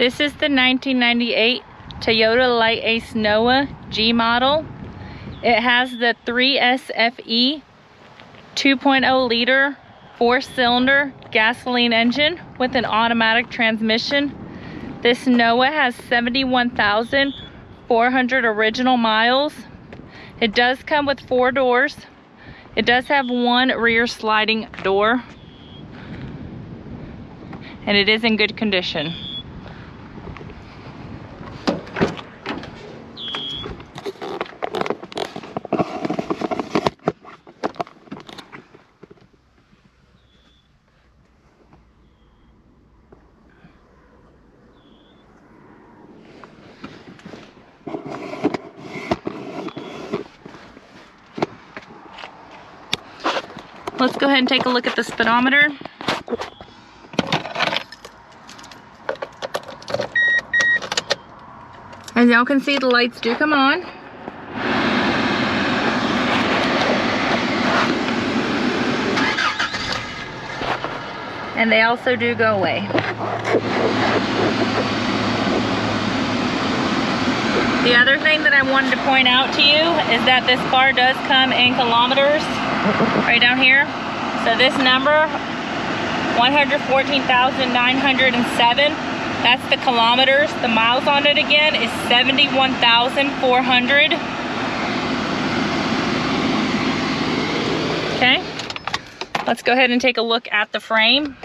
This is the 1998 Toyota Lite Ace Noah G model. It has the 3SFE 2.0 liter 4-cylinder gasoline engine with an automatic transmission. This Noah has 71,400 original miles. It does come with 4 doors. It does have 1 rear sliding door, and it is in good condition. Let's go ahead and take a look at the speedometer. As y'all can see, the lights do come on. And they also do go away. The other thing that I wanted to point out to you is that this car does come in kilometers. Right down here. So this number, 114,907, that's the kilometers. The miles on it again is 71,400. Okay, let's go ahead and take a look at the frame.